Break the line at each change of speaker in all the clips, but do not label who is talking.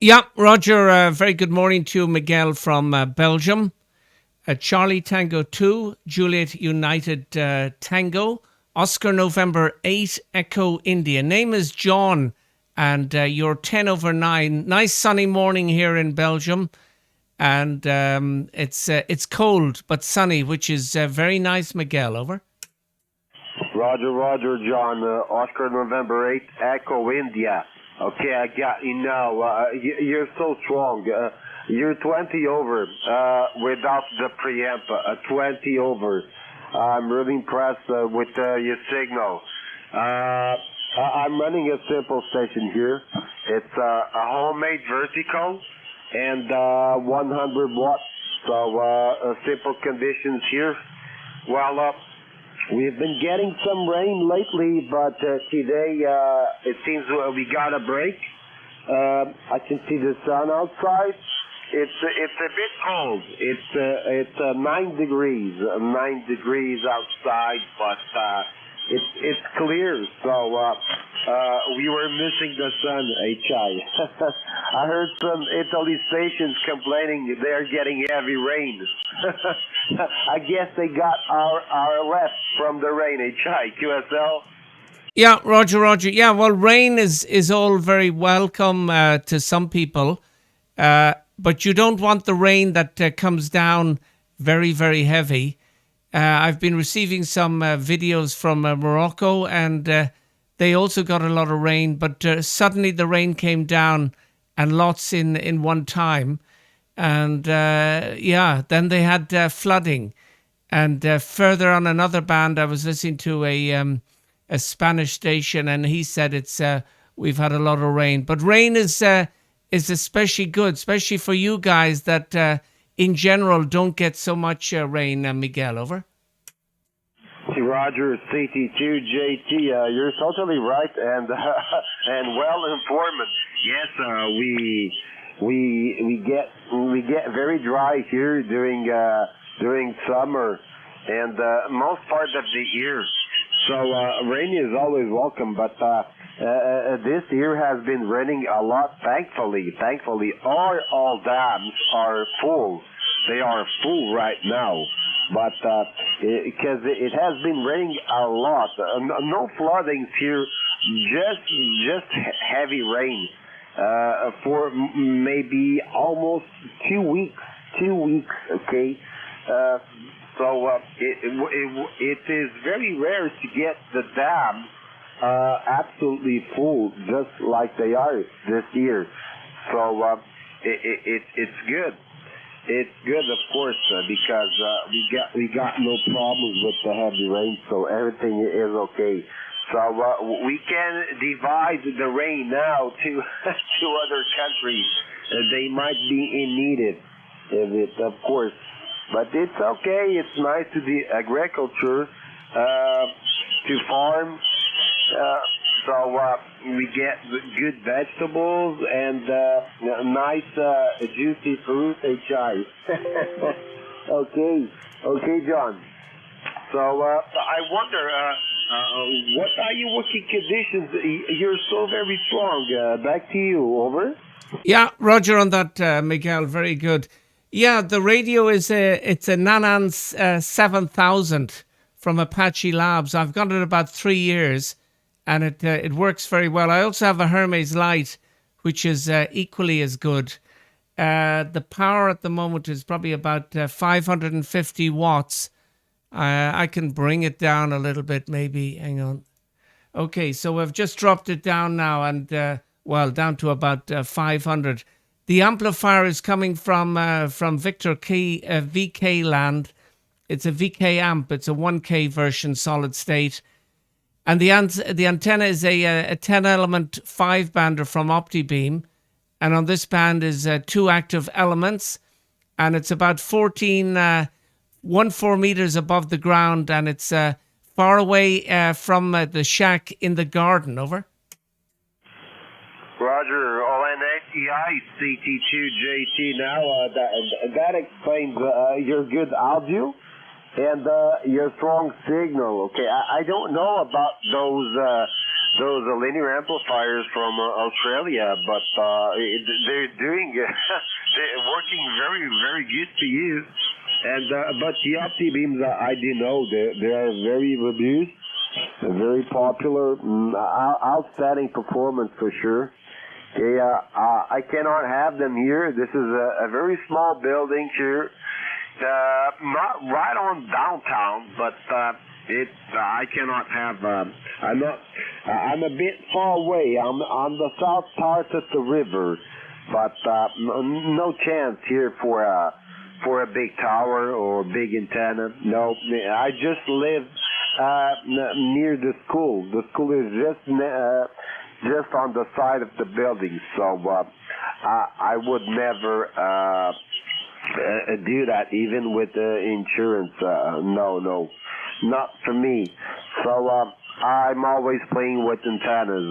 Yeah, Roger, very good morning to you, Miguel from Belgium. Charlie Tango 2, Juliet United Tango, Oscar November 8, Echo India. Name is John, and you're 10 over 9. Nice sunny morning here in Belgium, and it's cold but sunny, which is very nice, Miguel. Over.
Roger, Roger, John. Oscar November 8, Echo India. Okay, I got you now. You're so strong. You're 20 over without the preamp. 20 over. I'm really impressed with your signal. I'm running a simple station here. It's a homemade vertical and 100 watts. So simple conditions here. Well, we've been getting some rain lately, but today it seems we got a break. I can see the sun outside. It's a bit cold. It's 9 degrees, 9 degrees outside, but it's clear. So we were missing the sun, HI. I heard some Italy stations complaining they're getting heavy rain. I guess they got our left from the rain, HI, QSL.
Yeah, Roger. Yeah, well, rain is all very welcome to some people, but you don't want the rain that comes down very, very heavy. I've been receiving some videos from Morocco, and they also got a lot of rain, but suddenly the rain came down and lots in one time. And then they had flooding. And further on another band, I was listening to a Spanish station, and he said we've had a lot of rain. But rain is especially good, especially for you guys that in general don't get so much rain. Miguel, over.
Roger, CT2JUT, you're totally right and and well informed. Yes, we get very dry here during summer and most part of the year. So rain is always welcome, but this year has been raining a lot. Thankfully, all dams are full. They are full right now, but because it has been raining a lot. No floodings here, just heavy rain for maybe almost 2 weeks. 2 weeks, okay. So it is very rare to get the dam absolutely full, just like they are this year. So it's good. It's good, of course, because we got no problems with the heavy rain, so everything is okay. So we can divide the rain now to to other countries. They might be in need of it, of course. But it's okay. It's nice to do agriculture, to farm. So we get good vegetables and nice juicy fruit and chai. Okay, John. So I wonder, what are your working conditions? You're so very strong. Back to you. Over.
Yeah, Roger on that, Miguel. Very good. Yeah, the radio it's a Nanans 7000 from Apache Labs. I've got it about 3 years, and it works very well. I also have a Hermes Light, which is equally as good. The power at the moment is probably about 550 watts. I can bring it down a little bit, maybe. Hang on. Okay, so I've just dropped it down now, and down to about 500. The amplifier is coming from Victor Key VK Land. It's a VK amp. It's a 1K version, solid state. And the antenna is a 10-element 5-bander from OptiBeam. And on this band is 2 active elements. And it's about 14 meters above the ground. And it's far away from the shack in the garden. Over.
Roger, ONSEI, CT2JT now. That explains your good audio and your strong signal. Okay, I don't know about those linear amplifiers from Australia, but they're doing they're working very very good to use. And but the Opti beams, I do know they are very robust, very popular, outstanding performance for sure. I cannot have them here. This is a very small building here, not right on downtown, but I cannot have. I'm a bit far away. I'm on the south part of the river, but no chance here for a big tower or big antenna. No, I just live near the school. The school is just on the side of the building, so I would never do that, even with insurance. No, not for me. So I'm always playing with antennas,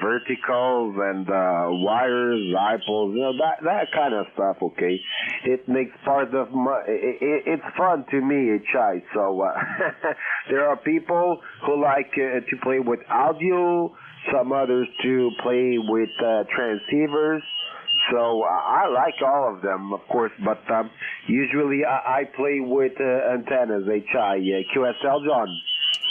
verticals and wires, dipoles, that kind of stuff. Okay, it makes part of my. It's fun to me, Chai. So there are people who like to play with audio, some others to play with transceivers. So I like all of them, of course, but usually I play with antennas, Chai. QSL, John.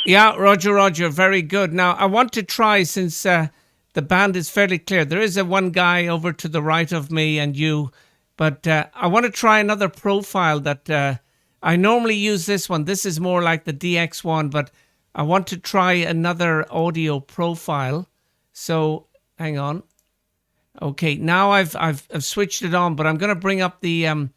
Yeah, Roger, very good. Now, I want to try, since the band is fairly clear. There is one guy over to the right of me and you, but I want to try another profile that I normally use this one. This is more like the DX1, but I want to try another audio profile. So, hang on. Okay, now I've switched it on, but I'm going to bring up the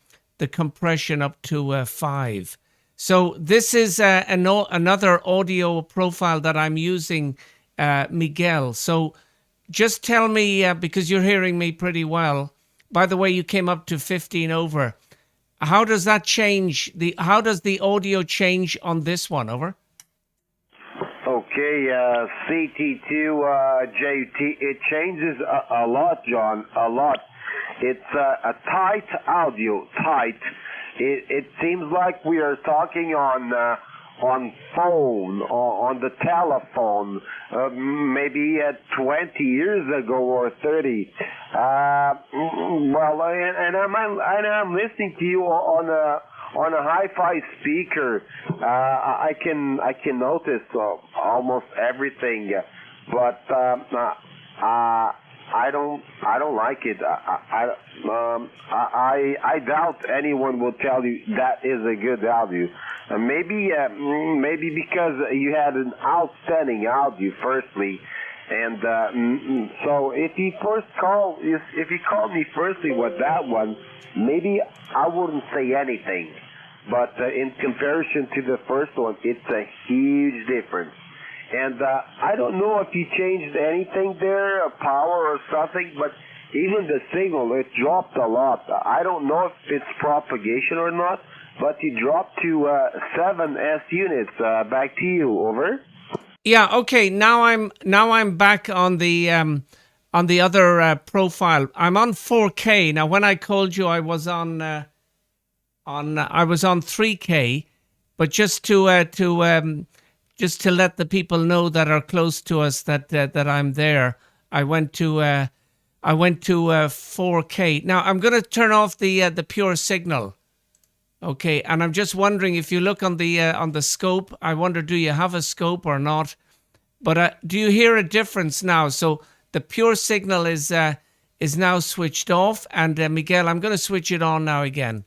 compression up to 5. So this is another audio profile that I'm using, Miguel. So just tell me, because you're hearing me pretty well. By the way, you came up to 15 over. How does that change? How does the audio change on this one? Over.
Okay, CT2JUT. It changes a lot, John. A lot. It's a tight audio. Tight. It seems like we are talking on phone, on the telephone, maybe 20 years ago or 30. Well, and I'm listening to you on a hi-fi speaker. I can notice almost everything, but I don't like it. I doubt anyone will tell you that is a good audio. Maybe because you had an outstanding audio, firstly, and so if you called me firstly with that one, maybe I wouldn't say anything. But in comparison to the first one, it's a huge difference. And I don't know if you changed anything there, power or something, but even the signal, it dropped a lot. I don't know if it's propagation or not, but it dropped to 7 S units. Back to you. Over.
Yeah. Okay. Now I'm back on the other profile. I'm on 4K now. When I called you, I was on 3K, but just to let the people know that are close to us that I'm there, I went to 4K. Now I'm going to turn off the pure signal. Okay, and I'm just wondering if you look on the scope. I wonder, do you have a scope or not? But do you hear a difference now? So the pure signal is now switched off, and Miguel, I'm going to switch it on now again.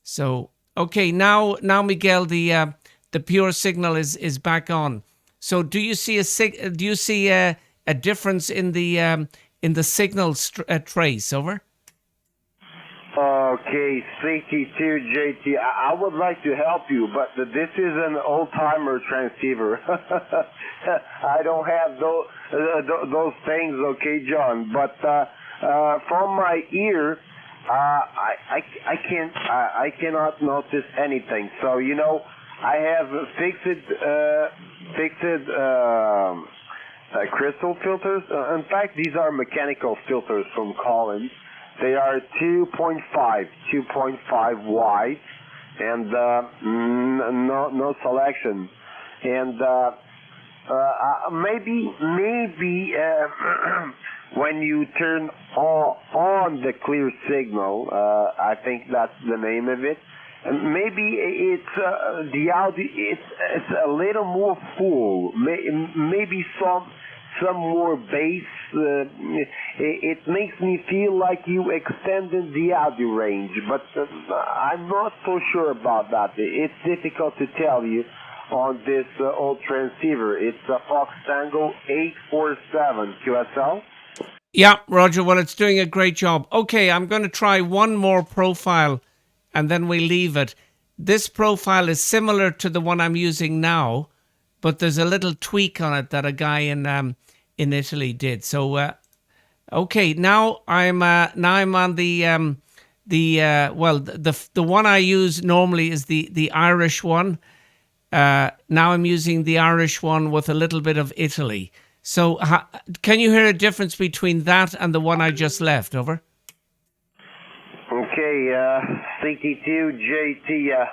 So okay, now Miguel, the pure signal is back on. So do you see a difference in the signal trace? Over.
Okay, CT2JUT. I would like to help you, but this is an old-timer transceiver. I don't have those things, okay, John. But from my ear, I cannot notice anything. So I have fixed crystal filters. In fact, these are mechanical filters from Collins. They are 2.5 wide, and no selection. And Maybe when you turn on the clear signal, I think that's the name of it. Maybe it's the audio. It's a little more full. Maybe some more bass. It makes me feel like you extended the audio range, but I'm not so sure about that. It's difficult to tell you on this old transceiver. It's a Fox Tango 847 QSL.
Yeah, Roger. Well, it's doing a great job. Okay, I'm going to try one more profile and then we leave it. This profile is similar to the one I'm using now, but there's a little tweak on it that a guy in Italy did. So, okay, now I'm on the one I use normally is the Irish one. Now I'm using the Irish one with a little bit of Italy. So can you hear a difference between that and the one I just left? Over.
Okay, CT2JUT.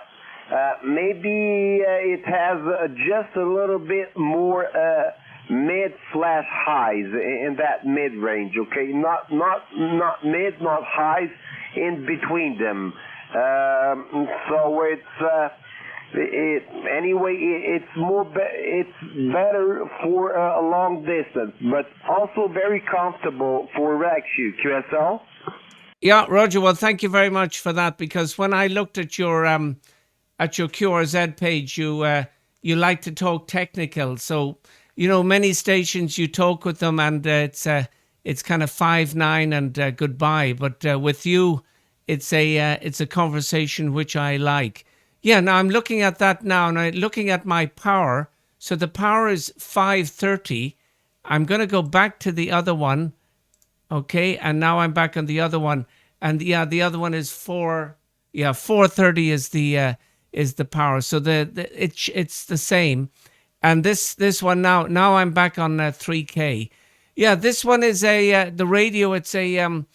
Maybe it has just a little bit more mid/highs in that mid range. Okay, not mid, not highs, in between them. So it's better for a long distance, but also very comfortable for RACU QSL.
Yeah, Roger. Well, thank you very much for that, because when I looked at your QRZ page, you like to talk technical. So, many stations you talk with them and it's kind of 5-9 and goodbye. But with you, it's a conversation which I like. Yeah. Now I'm looking at that now, and I'm looking at my power. So the power is 530. I'm going to go back to the other one. Okay, and now I'm back on the other one, and the other one is 430 is the power. So it's the same, and this one now I'm back on 3K. Yeah, this one is the radio. It's a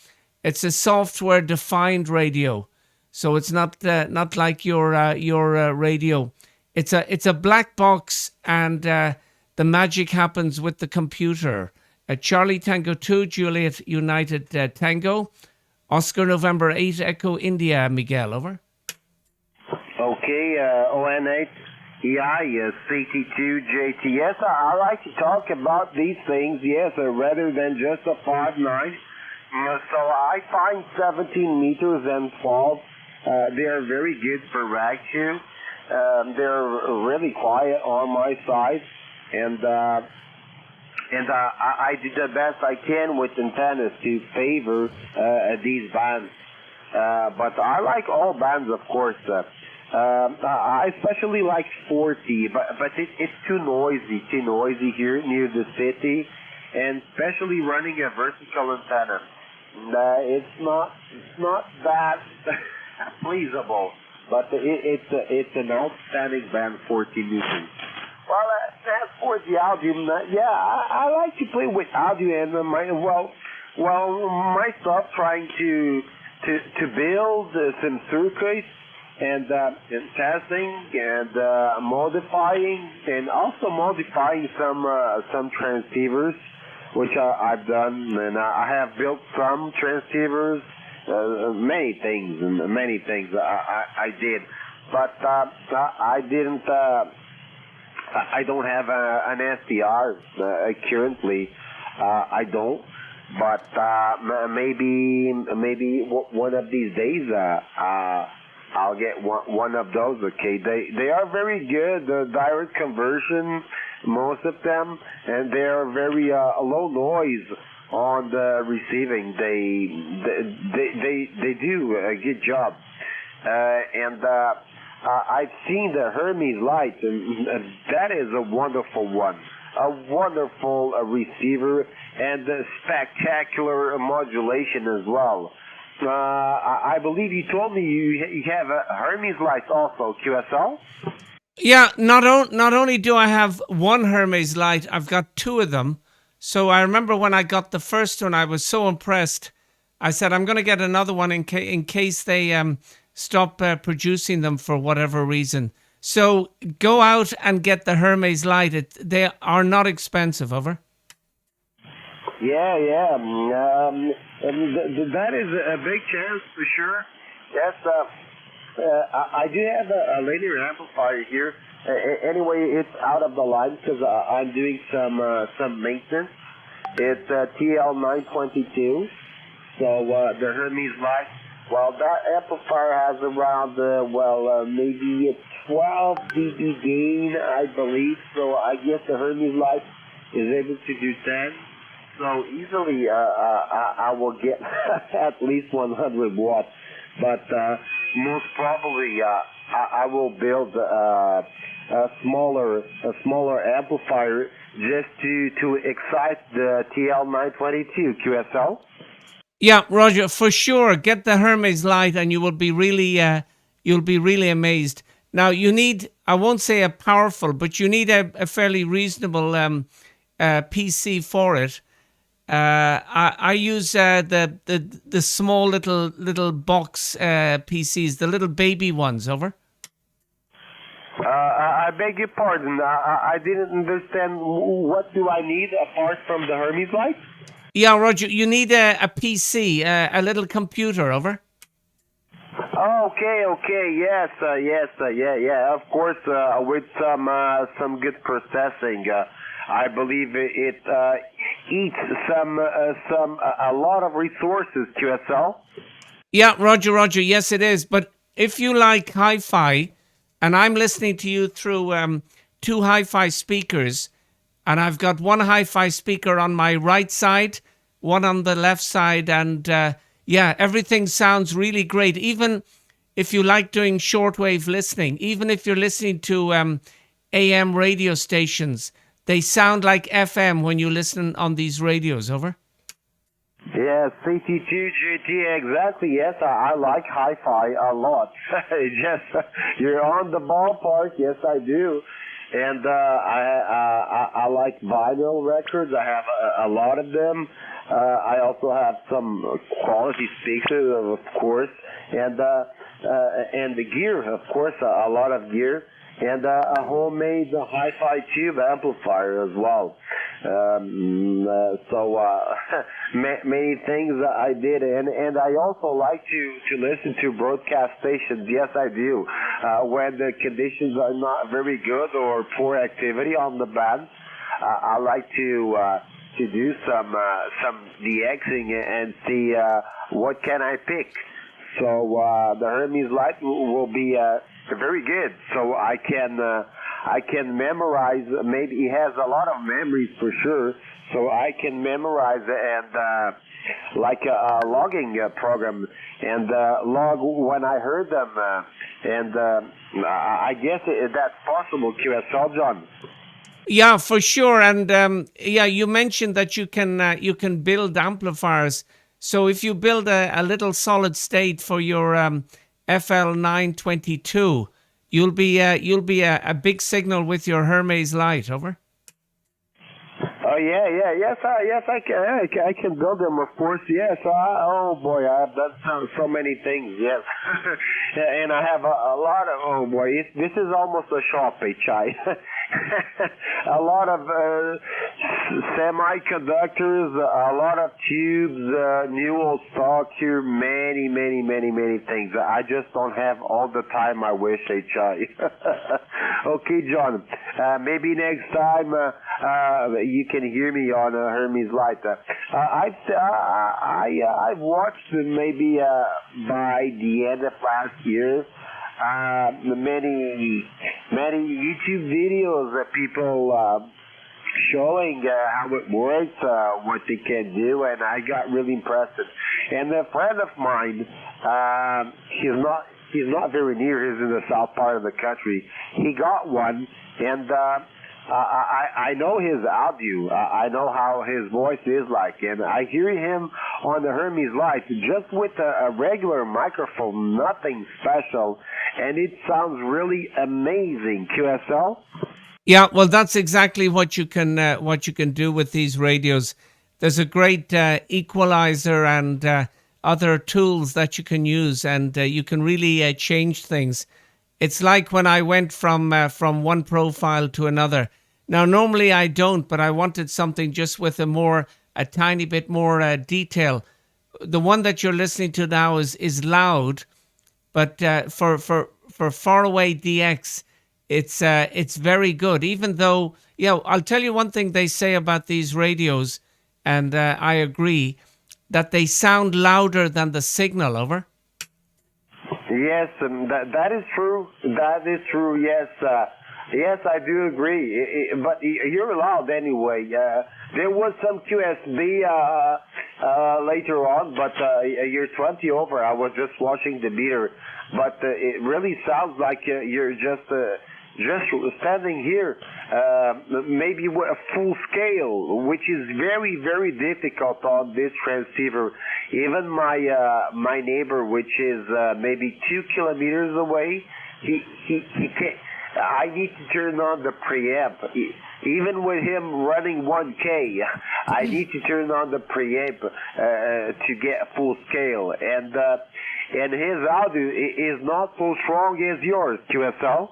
software defined radio, so it's not like your radio. It's a black box, and the magic happens with the computer. Charlie Tango 2, Juliet United Tango, Oscar November 8, Echo India, Miguel, over.
Okay, ON8, EI, CT2JUT. Yes, I like to talk about these things, yes, rather than just a 5-9. So I find 17 meters and 12, they are very good for RACU. They're really quiet on my side, and I did the best I can with antennas to favor these bands. But I like all bands, of course. I especially like 40, but it's too noisy here near the city, and especially running a vertical antenna. It's not that pleasable, but it's an outstanding band, 40 meters. Well, as for the audio, I like to play with audio and myself trying to build some circuits and testing and modifying, and also modifying some transceivers, which I've done, and I have built some transceivers, many things I did, but I didn't. I don't have an SDR currently. I don't, but maybe one of these days I'll get one of those. Okay, they are very good. Direct conversion, most of them, and they are very low noise on the receiving. They do a good job, and. I've seen the Hermes light, and that is a wonderful one. A wonderful receiver, and spectacular modulation as well. I believe you told me you have a Hermes light also, QSL?
Yeah, not only do I have one Hermes light, I've got two of them. So I remember when I got the first one, I was so impressed. I said, I'm going to get another one in case they... stop producing them for whatever reason. So go out and get the Hermes Light. They are not expensive, over.
Yeah, yeah. That is a big chance for sure. Yes, I do have a linear amplifier here. Anyway, it's out of the line because I'm doing some maintenance. It's TL922. So the Hermes Light, well, that amplifier has around, maybe a 12 dB gain, I believe. So I guess the Hermes Light is able to do 10. So easily I will get at least 100 watts. But most probably I will build a smaller amplifier just to excite the TL922 QSL.
Yeah, Roger, for sure. Get the Hermes Light, and you will be really amazed. Now you need, I won't say a powerful, but you need a fairly reasonable PC for it. I use the small little box PCs, the little baby ones. Over.
I beg your pardon. I didn't understand. What do I need apart from the Hermes Light?
Yeah, Roger. You need a PC, a little computer. Over.
Okay. Yes. Yeah. Of course, with some good processing. I believe it eats a lot of resources. QSL.
Yeah, Roger. Yes, it is. But if you like hi-fi, and I'm listening to you through two hi-fi speakers, and I've got one hi-fi speaker on my right side, one on the left side, and everything sounds really great. Even if you like doing shortwave listening, even if you're listening to AM radio stations, they sound like FM when you listen on these radios. Over.
Yes, CT2JUT, exactly. Yes, I like hi-fi a lot. Yes, you're on the ballpark. Yes, I do. And I like vinyl records. I have a lot of them. I also have some quality speakers, of course, and the gear, of course, a lot of gear. And a homemade hi-fi tube amplifier as well. Many things I did, and I also like to listen to broadcast stations. Yes, I do. When the conditions are not very good or poor activity on the band, I like to do some DXing and see what can I pick. So the Hermes Light will be very good. So I can memorize. Maybe he has a lot of memories for sure. So I can memorize and like a logging program and log when I heard them. I guess that's possible. QSL, John.
Yeah, for sure. And you mentioned that you can build amplifiers. So if you build a little solid state for your FL922, you'll be a big signal with your Hermes Light. Over.
Oh yes, I can build them, of course. Yes, oh boy, I've done so many things. Yes, and I have a lot of. Oh boy, this is almost a shop, Chai. A lot of semiconductors, a lot of tubes, new old stock here, many things. I just don't have all the time I wish, Chai. Okay, John. Maybe next time you can hear me on Hermes Light. I've watched maybe by the end of last year many YouTube videos that people showing how it works, what they can do, and I got really impressed. And a friend of mine, he's not very near. He's in the south part of the country. He got one, and I know his audio. I know how his voice is like, and I hear him on the Hermes Light just with a regular microphone, nothing special, and it sounds really amazing. QSL.
Yeah, well, that's exactly what you can do with these radios. There's a great equalizer and other tools that you can use, and you can really change things. It's like when I went from one profile to another. Now, normally I don't, but I wanted something just with a tiny bit more detail. The one that you're listening to now is loud, but for faraway DX, it's very good. Even though, I'll tell you one thing they say about these radios, and I agree that they sound louder than the signal. Over.
Yes, that is true. That is true. Yes, yes, I do agree. But you're allowed anyway. There was some QSB later on, but you're 20 over. I was just watching the meter, but it really sounds like you're just standing here, maybe with a full scale, which is very, very difficult on this transceiver. Even my neighbor, which is maybe 2 kilometers away, he can't. I need to turn on the preamp. Even with him running 1K, I need to turn on the preamp to get full scale. And his audio is not so strong as yours, QSL.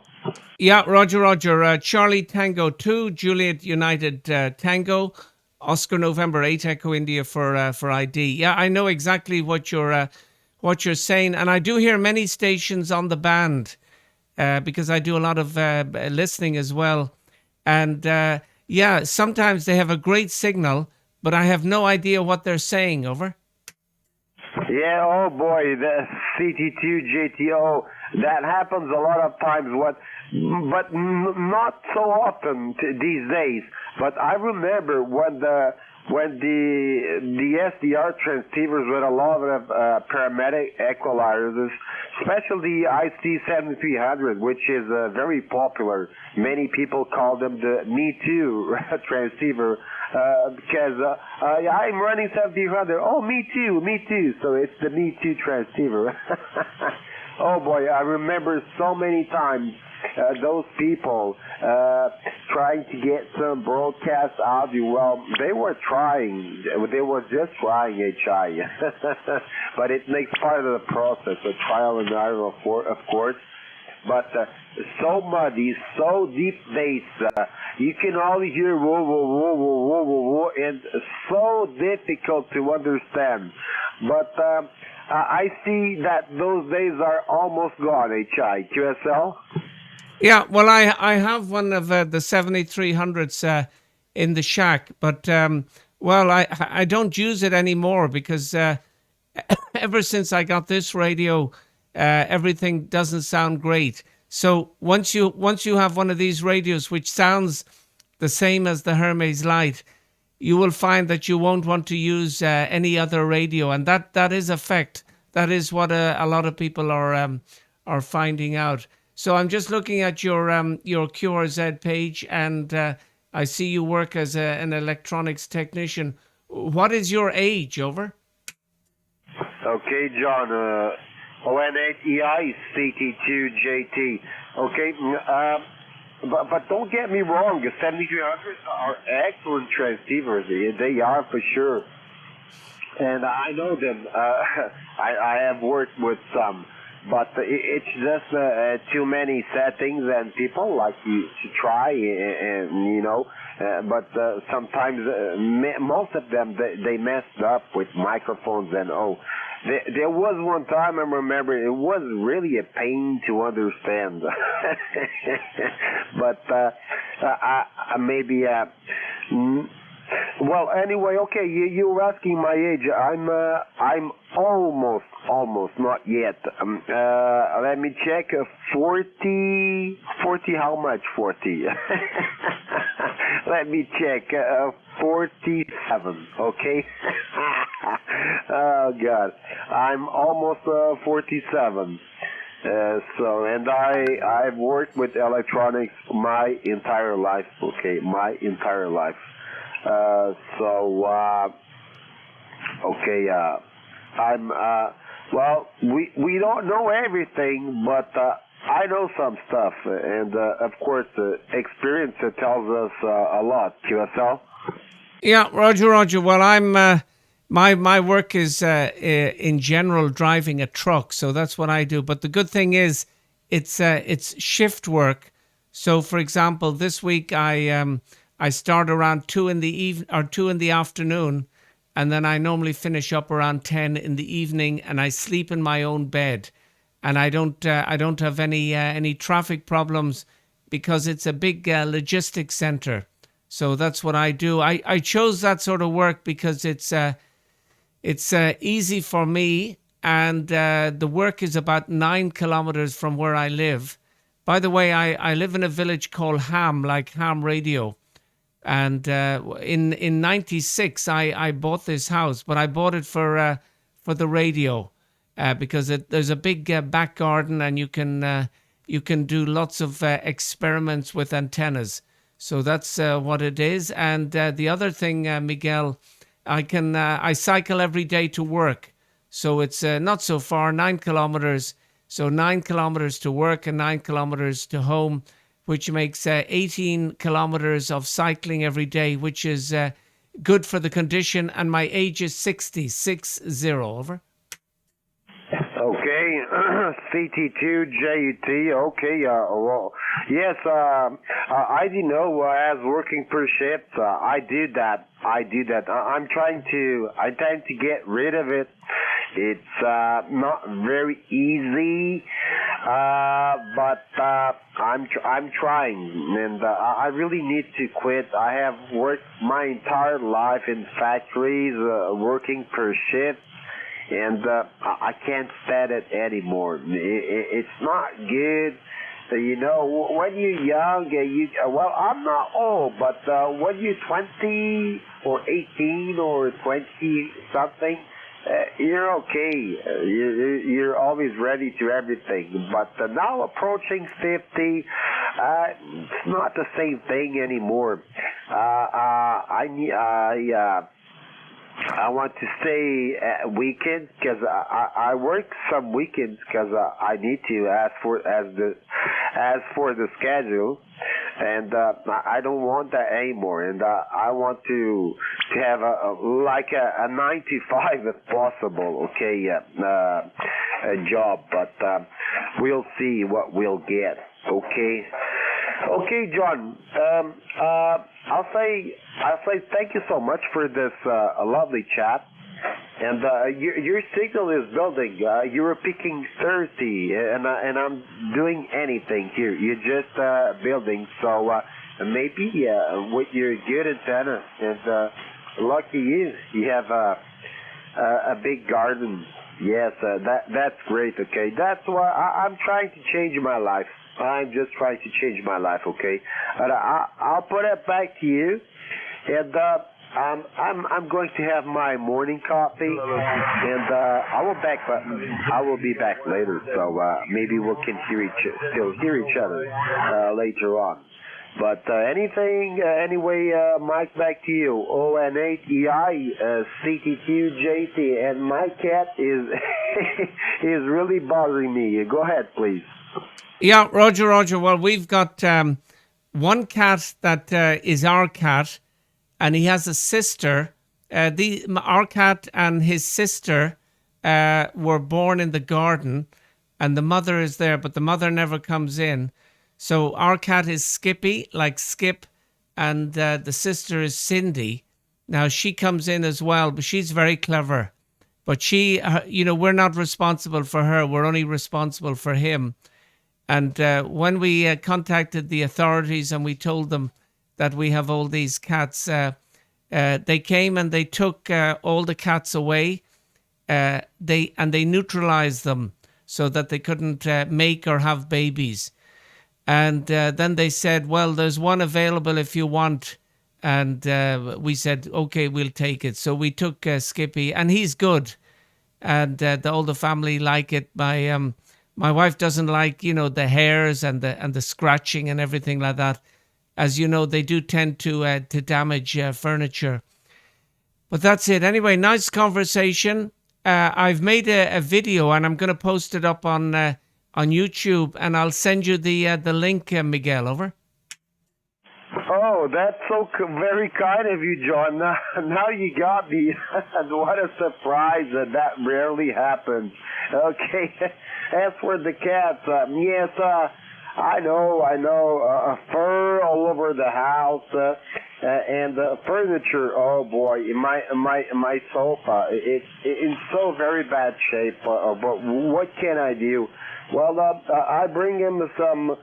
Yeah, Roger. Charlie Tango 2, Juliet United Tango, Oscar November 8 Echo India for ID. Yeah, I know exactly what you're saying, and I do hear many stations on the band because I do a lot of listening as well. And sometimes they have a great signal, but I have no idea what they're saying. Over.
Yeah, oh boy, the CT2JUT, that happens a lot of times, but not so often these days. But I remember when the SDR transceivers with a lot of paramedic equalizers, especially IC7300, which is very popular. Many people call them the Me Too transceiver because I'm running 7300. Oh, me too. So it's the Me Too transceiver. Oh boy, I remember so many times those people trying to get some broadcast audio. Well, they were trying. They were just trying, HI. But it makes part of the process, a trial and error, of course. But so muddy, so deep bass, you can only hear whoa, whoa, whoa, whoa, whoa, whoa, whoa, and so difficult to understand. But I see that those days are almost gone, HI. QSL?
Yeah, well, I have one of the 7300s in the shack, but I don't use it anymore because ever since I got this radio, everything doesn't sound great. So once you have one of these radios which sounds the same as the Hermes Light, you will find that you won't want to use any other radio, and that is a fact. That is what a lot of people are finding out. So I'm just looking at your QRZ page, and I see you work as an electronics technician. What is your age? Over.
Okay, John. ON8EI CT2JT. Okay. But don't get me wrong. The 7300s are excellent transceivers. They are for sure. And I know them. I have worked with some. But it's just too many settings, and people like to try, and but sometimes most of them they messed up with microphones, and there was one time I remember it was really a pain to understand. But maybe. Well, anyway, okay. You were asking my age. I'm almost, not yet. Let me check. 40. How much? 40. Let me check. 47. Okay. Oh God, I'm almost 47. And I've worked with electronics my entire life. Okay, my entire life. I'm, well, we don't know everything, but I know some stuff, and of course, experience tells us a lot. QSL?
Yeah, Roger. Well, I'm my work is in general driving a truck, so that's what I do. But the good thing is, it's shift work. So, for example, this week I start around 2 in the afternoon, and then I normally finish up around 10 in the evening, and I sleep in my own bed, and I don't have any traffic problems because it's a big logistics center. So that's what I do. I chose that sort of work because it's easy for me, and the work is about 9 kilometers from where I live. By the way, I live in a village called Ham, like ham radio. And in '96, I bought this house, but I bought it for the radio because there's a big back garden, and you can do lots of experiments with antennas. So that's what it is. And the other thing, Miguel, I cycle every day to work, so it's not so far, 9 kilometers. So 9 kilometers to work and 9 kilometers to home, which makes 18 kilometers of cycling every day, which is good for the condition. And my age is 60. Over.
Okay, CT2JUT. Okay, well, yes, I do know as working per shift, I do that. I'm trying to get rid of it. It's not very easy, but I'm trying, and I really need to quit. I have worked my entire life in factories, working per shift. And I can't stand it anymore. It's not good. You know, when you're young, well, I'm not old, but when you're 20 or 18 or 20 something, you're okay. You're always ready to everything. But now approaching 50, it's not the same thing anymore. I want to stay at weekends because I work some weekends because I need to as for the schedule, and I don't want that anymore. And I want to have a 9 to 5 if possible. Okay, a job, but we'll see what we'll get. Okay. Okay, John. I'll say thank you so much for this lovely chat. And your signal is building. You were picking 30, and I'm doing anything here. You're just building. So maybe with your good antenna, and lucky you, you have a big garden. Yes, that's great. Okay, that's why I'm trying to change my life. I'm just trying to change my life, okay? But I'll put it back to you, and I'm going to have my morning coffee, and I will be back later, so maybe we can still hear each other later on. But anyway, Mike, back to you. ON8EI, CT2JT, and my cat is is really bothering me. Go ahead, please.
Yeah, Roger. Well, we've got one cat that is our cat, and he has a sister. Our cat and his sister were born in the garden, and the mother is there, but the mother never comes in. So our cat is Skippy, like Skip, and the sister is Cindy. Now, she comes in as well, but she's very clever. But we're not responsible for her. We're only responsible for him. And when we contacted the authorities and we told them that we have all these cats, they came and they took all the cats away. They neutralized them so that they couldn't make or have babies. And then they said, well, there's one available if you want. And we said, okay, we'll take it. So we took Skippy, and he's good. And all the family like it. My wife doesn't like, the hairs and the scratching and everything like that. As you know, they do tend to damage furniture. But that's it. Anyway, nice conversation. I've made a video, and I'm going to post it up on YouTube, and I'll send you the link, Miguel. Over.
Oh, that's so very kind of you, John. Now you got me. What a surprise that rarely happens. Okay, as for the cats, yes, I know, fur all over the house, and furniture. Oh boy, my sofa, it's in so very bad shape. But what can I do? Well, I bring him some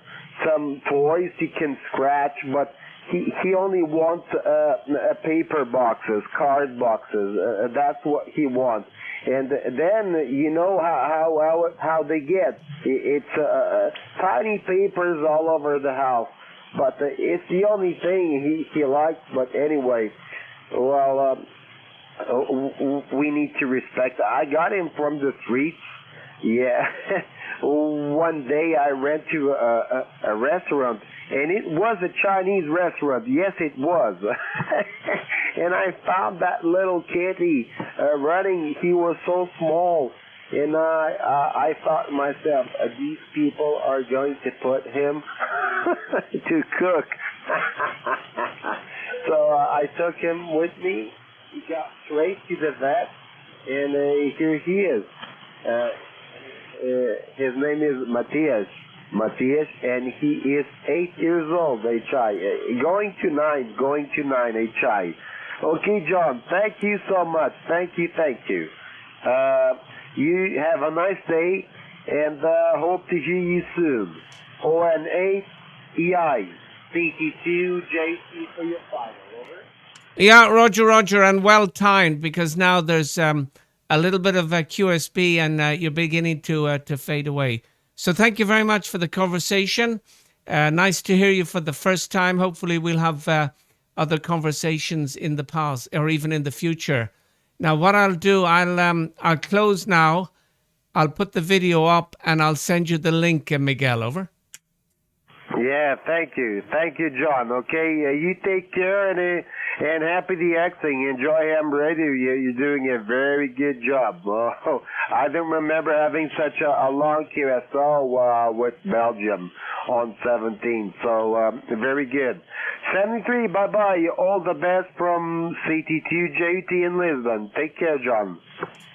toys he can scratch, but he only wants paper boxes, card boxes. That's what he wants. And then you know how they get. It's tiny papers all over the house, but it's the only thing he likes. But anyway, well, we need to respect. I got him from the streets. Yeah. One day I went to a restaurant, and it was a Chinese restaurant. Yes, it was. And I found that little kitty running. He was so small. And I thought to myself, these people are going to put him to cook. So I took him with me. He got straight to the vet, and here he is. His name is Matthias, and he is 8 years old, H.I. Going to nine, H.I. Okay, John, thank you so much. Thank you. You have a nice day, and hope to hear you soon. ON8EI, CT2JUT for your final, over.
Yeah, Roger, and well timed, because now there's a little bit of QSB, and you're beginning to fade away. So thank you very much for the conversation. Nice to hear you for the first time. Hopefully we'll have other conversations in the past or even in the future. Now what I'll do, I'll close now. I'll put the video up and I'll send you the link, Miguel, over.
Yeah, thank you, John. Okay, you take care, and happy the acting. Enjoy ham radio. You're doing a very good job. Oh, I don't remember having such a long QSO with Belgium on 17. So very good. 73. Bye bye. All the best from CT2JUT in Lisbon. Take care, John.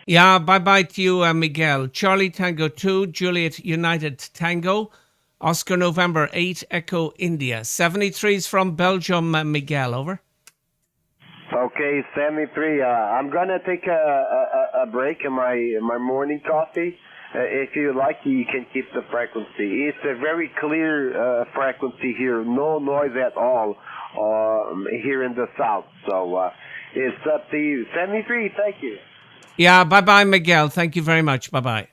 Yeah, bye to you, Miguel. Charlie Tango 2, Juliet United Tango. Oscar November 8, Echo India. 73's from Belgium, Miguel, over.
Okay, 73. I'm going to take a break in my morning coffee. If you like, you can keep the frequency. It's a very clear frequency here. No noise at all here in the south. So it's up to you. 73, thank you.
Yeah, bye-bye, Miguel. Thank you very much. Bye-bye.